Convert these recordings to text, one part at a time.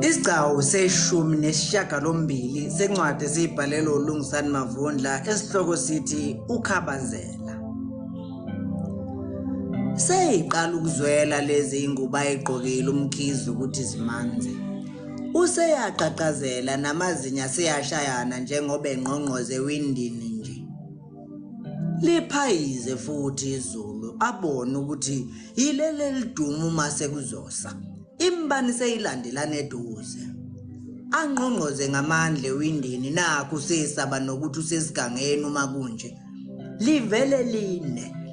Isigcawu seshumi nesishiyagalombili sencwadi esiyibhalelwe uLungisani Mavundla esihloko sithi ukhabazela. Seyiqala ukuzwela lezi ingubo ayigqokile umkhizi ukuthi zimanzi. Useyaqaqazela namazinya seyashayana njengoba engqongqoze ewindini nje. Liphayize futhi izulu abone ukuthi yilele lidumo mase kuzosa. Imbani seyilandelana eduze. Angqongqoze ngamandla ewindini nakho sesaba nokuthi usesigangeni uma kunje. Livele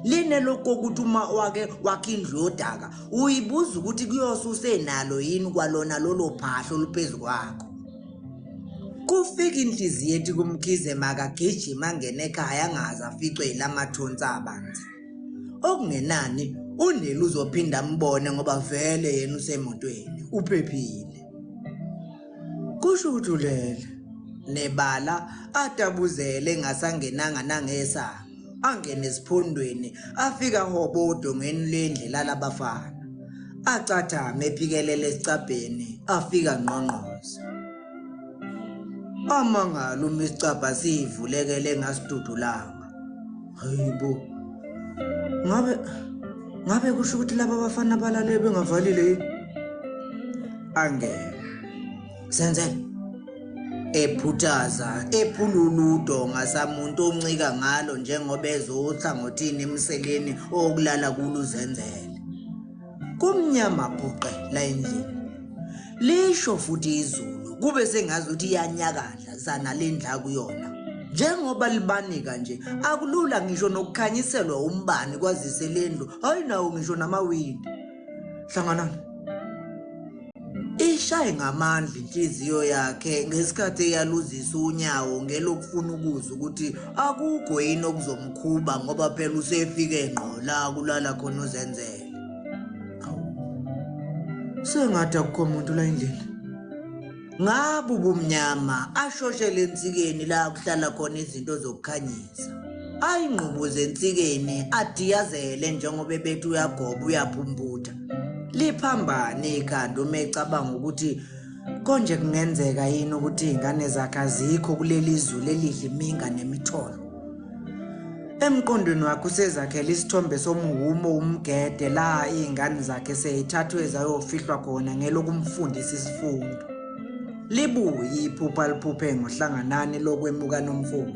line lokuthi uma wake wakhindlu yodaka uyibuza ukuthi kuyosa usenalo yini kwalona lolo phahlo luphezulu kwakho. Kufika inhliziyo ethi kumkhize makagijima angene ekhaya angaze aficwe yilamathonsi abanzi. Okungenani uneli uzophinda ambone ngoba vele yena usemotweni uphephile. Kusho ukuthi ulele nebala atabuzele ngasangenanga nangesanga. Angene esiphondweni afika hobo odongeni lendlela labafana. Acathama ephikelele esicabheni afika ngqongqoze. Amangalo umisicabha sivulekele ngasidudulanga. Hayibo. Ngabe kusho ukuthi laba bafana balale bengavalile yini? Angeke. Senzele ephuthaza ephululudo ngasamuntu oncika ngalo njengoba ezotha ngothini emseleni okulala kulo uzenzele. Kumnyama bhuqe la endlini. Lisho futhi izulu kube sengazi ukuthi iyanyakadla sana lendla kuyona. Njengoba libanika nje akulula ngisho nokukhanyiselwa umbani kwazise lendlu hayi nawo ngisho namawindi. Hlanganana ishaye ngamandla inhliziyo yakhe ngesikhathi eyaluzisa unyawo ngelokufuna ukuzwa ukuthi akukho yini okuzomkhuba ngoba phela usefike ngqo la kulala khona uzenzele. Sengathi akukho umuntu la endlini. Ngabe ubumnyama ashoshele ensikeni la kuhlala khona izinto zokukhanyisa. Ayingqubo zensikeni adiyazele njengoba bethi uyagoba uyaphumputha. Liphambane ikhanda uma ecabanga ukuthi konje kungenzeka yini ukuthi izingane zakhe azikho kuleli izulu elidla iminga nemitholo. Emqondweni wakhe usezakhela isithombe somhumo umgede la izingane zakhe seyithathwe zayofihlwa khona ngelokumfundisa isifundo. Libuye iphupha liphuphe ngohlanganani lokwemuka nomfula.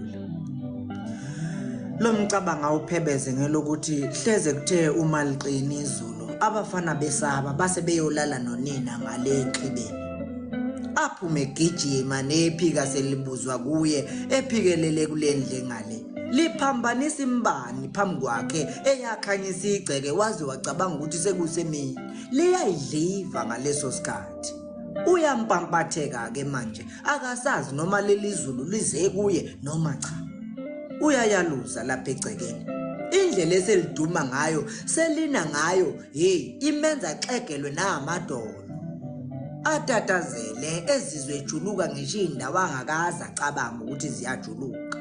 Lo mcabanga uphebeze ngelokuthi hleze kuthe uma liqini izulu abafana besaba base beyolala nonina ngale enhlibeni. Aphume egijima nephika selibuzwa kuye ephikelele kulendle ngale. Liphambanisa imbani phambi kwakhe eyakhanyisa igceke waze wacabanga ukuthi sekusemini. Liyayidliva ngaleso sikhathi. Uyampampatheka ke manje akasazi noma leli zulu lize kuye noma cha. Uyayaluza lapha egcekeni. Indlela eseliduma ngayo selina ngayo imenza xegelwe namadolo. Atatazele ezizwe ejuluka ngisho indawo angakaza acabanga ukuthi ziyajuluka.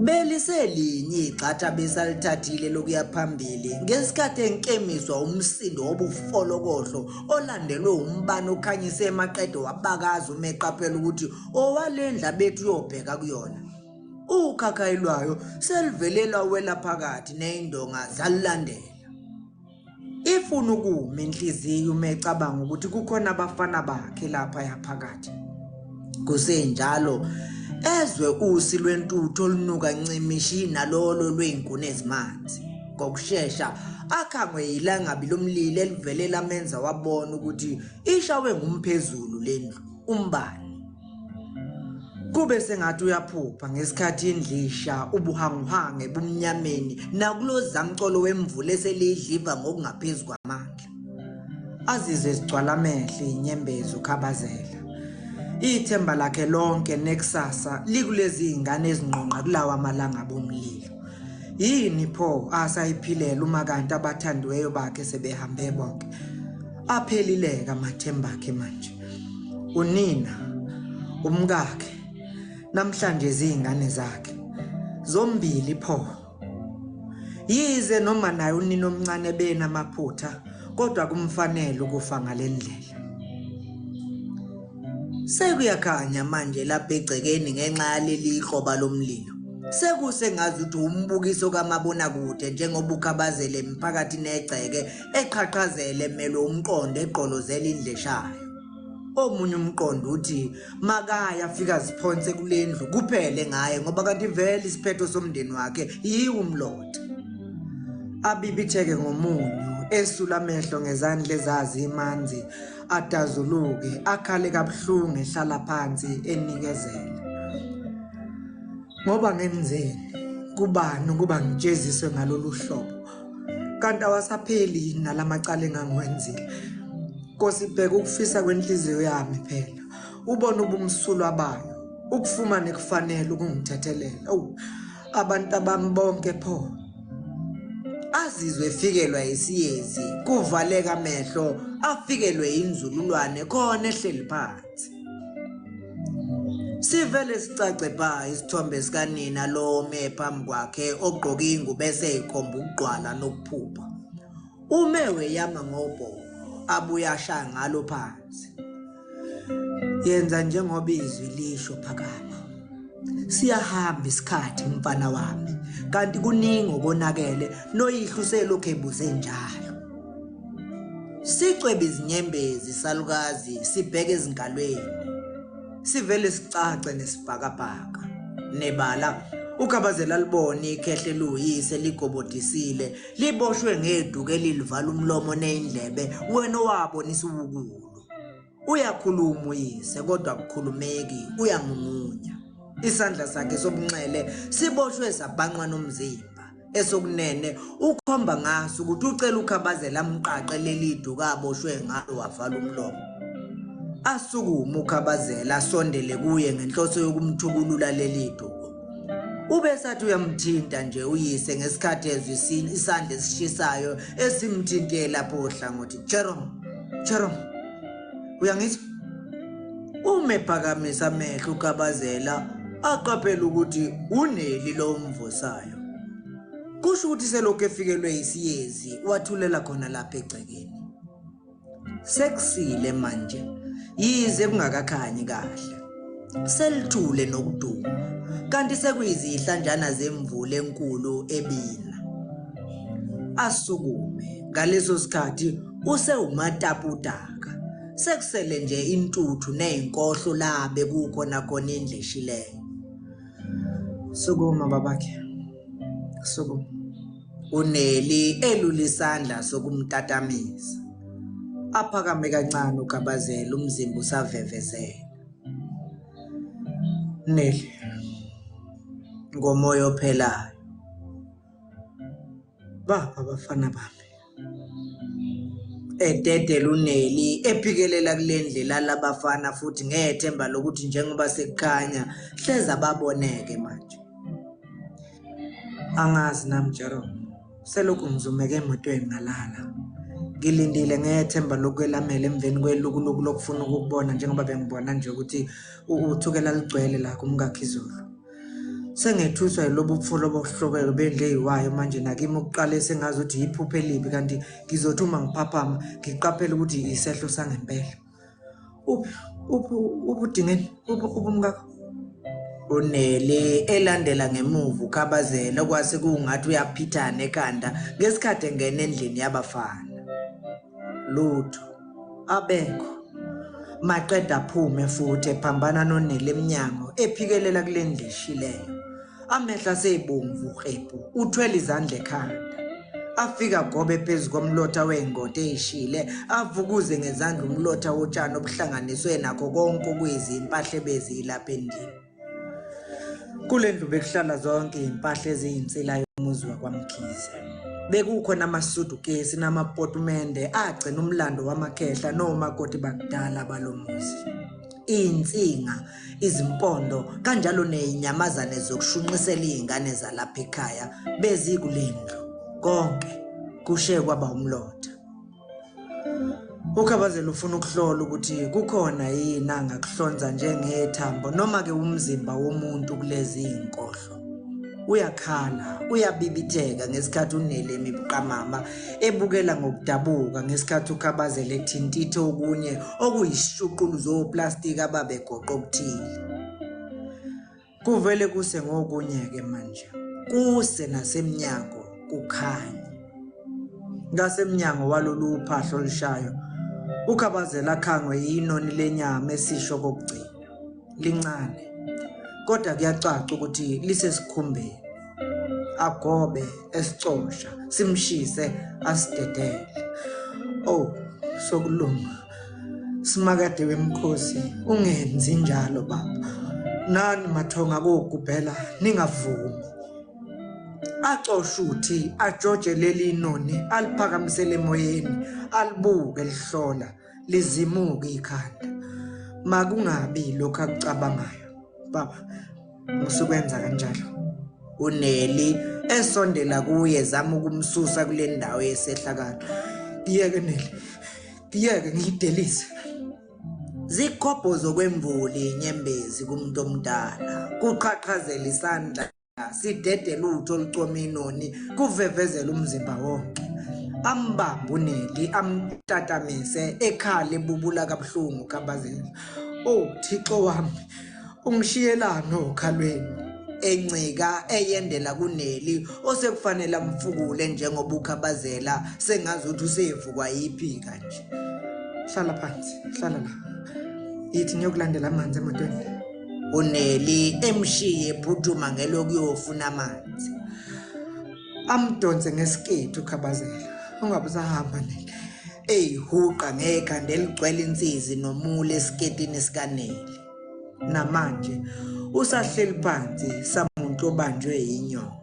Beliselinye igxatha besalithathile lokuya phambili ngesikhathi enkemiswa umsindo obufolokohlo olandelwe umbani okhanyise emaqedo wabakaza umeqaphela ukuthi owalendla bethu uyobheka kuyona. Ukhakhayilwayo selivelela wela phakathi neindonga zalilandela. Ifuna ukuma inhliziyo uma ecabanga ukuthi kukhona abafana bakhe lapha yaphakathi. Kusenjalo ezwe usi lwentutho olunuka ncimishi nalolo lwey'nkuni ezimanzi. Ngokushesha akhangwe yilangabi lomlilo elivelela menza wabona ukuthi ishawe ngumphezulu lendlu umbani. Kube sengathi uyaphupha ngesikhathi indlisha ubuhanguhange bumnyameni nakulozamcolo wemvula eselidliva ngokungaphezulu kwamandla. Azize zigcwala amehlo inyembezi ukhabazela. Ithemba lakhe lonke nekusasa likulezi izingane ezinqonqa kulawa amalanga bomlilo. Yini pho asayiphilela uma kanti abathandiweyo bakhe sebehambe bonke. Aphelileka amathemba akhe manje. Unina, umkakhe, namhlanje izingane zakhe zombili pho. Yize noma naye unina omncane benamaphutha kodwa kumfanele ukufa ngalendlela. Sekuyakhanya manje lapha egcekeni ngenxa yaleli hloba lomlilo. Sekuse ngazi ukuthi umbukiso kamabonakude njengoba ukhabazele emphakathini egceke eqhaqhazele emele umqondo eqolozela indleshayo. Omunye umqondo uthi makaya afika ziphonse kulendlu kuphele ngaye ngoba kanti vele isiphetho somndeni wakhe yiwo umlotha. Abibitheke ngomunyu esula amehlo ngezandla ezazi imanzi adazuluke akhale kabuhlungu ehlala phansi enikezela. Ngoba ngenzeni kubani ukuba ngijeziswe ngalolu hlobo kanti awasapheli nalamacala engangiwenzile. Nkosi bheka ukufisa kwenhliziyo yami phela ubona ubumsulwa bayo ukufumana kufanele ukungithethelela. Abantu abami bonke pho azizwe efikelwa isiyezi kuvaleka amehlo afikelwe inzululwane khona ehleli phansi. Sivele sicace pha isithombe sikanina lo ome phambi kwakhe ogqoke ingubo bese ikhomba ukugqwala nokuphupha. Umewe yama ngobho abuya ashaya ngalo phansi. Yenza njengoba izwi lisho Phakama. Siyahamba isikhathi mfana wami kanti kuningi okonakele noyihlo selokhu ebuze njalo. Sicwebe izinyembezi salukazi sibheke ezingalweni. Sivele sicace nesibhakabhaka. Nebala ukhabazela libone ikhehle luyise ligobodisile liboshwe ngeduke lilivala umlomo neindlebe wena wabonisa ubukulu. Uyakhuluma uyise kodwa akukhulumeki uyangumunya. Isandla sakhe sobunxele siboshwe sabhanqwa nomzimba esokunene ukhomba ngaso ukuthi ucela ukhabazela amqaqe leli duka aboshwe ngalo wavala umlomo. Asukuma ukhabazela asondele kuye ngenhloso yokumthukulula leli duka. Ube sathi uyamthinta nje uyise ngesikhathi ezwisini isandla esishisayo esimthinte lapho ohlangothi Jerome uyangizwa? Umephakamisa amehlo ukhabazela aqaphela ukuthi uneli lo mvusayo. Kusho ukuthi selokhu efikelwe isiyezi wathulela khona lapha egcekeni. Sekusile manje yize kungakakhanyi kahle. Selithule nokuduma kanti sekuyizihlanjana zemvula enkulu ebina. Asukume ngaleso sikhathi usewumatapudaka. Sekusele nje intuthu nezinkohlo labe kukhona khona indleshileyo. Sukuma babakhe. Sukuma. Uneli elulisandla sokumtatamisa. Aphakame kancane ukhabazela umzimba usavevezela. Neli ngomoya ophelayo. Baba bafana bami. Ededela uneli ephikelela kulendlela labafana futhi ngethemba lokuthi njengoba sekukhanya hleza baboneke manje. Angazi nami Jerome selokhu ngizumeke emotweni ngalala. Ngilindile ngethemba lokwelamela emveni kwelukuluku lokufuna ukubona njengoba bengibona nje ukuthi uthukela ligcwele la kumkakhizulu. Sengethuswa yilobu bufulo bokuhlobeka bendle eyiwayo manje nakimi ukuqala sengazi ukuthi iphupho elibi kanti ngizothi uma ngiphaphama ngiqaphela ukuthi isehlo sangempela. Ubudingeni ubumngaka. Uneli elandela ngemuva ukhabazela kwase kungathi uyaphithana ekhanda ngesikhathi engena endlini yabafana. Lutho abekho maqeda aphume futhi ephambana noneli eminyango ephikelela kulendle eshileyo. Amehla seyibomvu uqephu uthwele izandla ekhanda. Afika gobe phezulu komlotha wengoti eyishile avukuze ngezandla umlotha wotshani obuhlanganiswe nakho konke okuyizimpahla bezilapha endlini. Kulendlu bekuhlala zonke impahla eziyinsila yomuzi wakwaMkhize. Bekukhona amasudukesi namapotumende agcina umlando wamakhehla nomakoti bakudala balomuzi. Insinga, izimpondo kanjalo nezinyamazane zokushunqisela izingane zalapha ekhaya bezikulendlu. Konke kushe kwaba umlotha. Ukhabazela ufuna ukuhlola ukuthi kukhona yini angakuhlonza njengethambo noma ke umzimba womuntu kulezi inkohlo. uyakhala uyabibitheka ngesikhathi uNeli emibuqamama ebukela ngokudabuka ngesikhathi uKhabazela ethintithe okunye okuyishuqulu zoplastic ababegoqa okuthile. Kuvele kuse ngokunye-ke manje kuse nasemnyango kukhanya. Ngasemnyango walolu phahlo olushayo uKhabazela akhangwe yinoni lenyama esisho kokugcina. Lincane kodwa kuyacaca ukuthi lisesikhumbeni. Agobe esicosha simshise asidedele. Oh sokulunga simakade wemkhosi ungenzi njalo baba. Nani mathonga kokugubhela ningavumi. Acosha uthi ajoje leli noni aliphakamisele emoyeni alibuke lihlola lizimuka ikhanda. Makungabi lokho akucabangayo baba musukwenza kanjalo. uNeli esondela kuye zama ukumsusa kule ndawo yesehlakalo. Ngiyeke Neli, ngiyeke ngidelise. Zikhopho zokwemvuli inyembezi kumuntu omdala kuqhaqhazela isandla sidedela utho olucoma inoni kuvevezela umzimba wonke. Ambamba uNeli amtatamise ekhala ebubula kabuhlungu uKhabazela. Oh Thixo wami ungishiyelana okhalweni. Encika eyendela kuNeli osekufanele amfukule njengoba uKhabazela sengazi ukuthi usevukwa yiphi kanje. Hlala phansi, hlala la. Yithi ngiyokulandela amanzi emotweni. uNeli emshiye ephuthuma ngelokuyofuna amanzi. Amdonse ngesiketi uKhabazela. Ungabe usahamba Neli. Eyihuqa ngekhanda eligcwele insizi nomule esiketini sikaNeli. Namanje usahleli phansi samuntu obanjwe inyongo.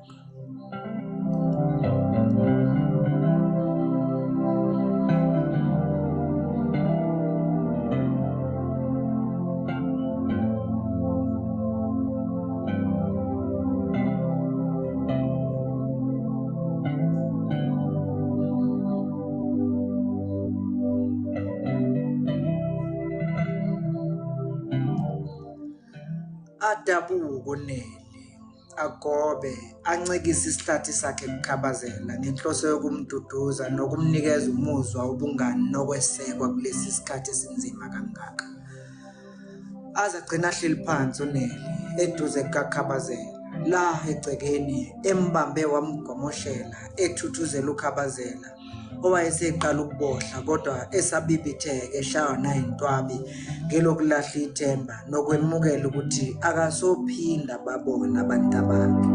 Adabuka uNeli agobe ancekisa isihlathi sakhe kuKhabazela ngenhloso yokumduduza nokumnikeza umuzwa wobungani nokwesekwa kulesi sikhathi esinzima kangaka. Azagcina ahleli phansi uNeli eduze kukaKhabazela la egcekeni embambe wamgomoshela ethuthuzela uKhabazela owayeseqala ukubohla kodwa esabibitheka eshaywa nayintwabi ngelokulahla ithemba nokwemukela ukuthi akasophinda babona abantu bakhe.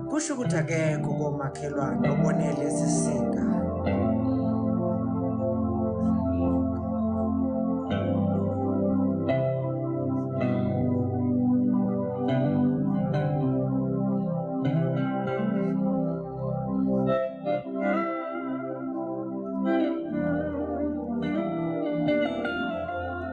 Kusho ukuthi akekho komakhelwane obone lesi sika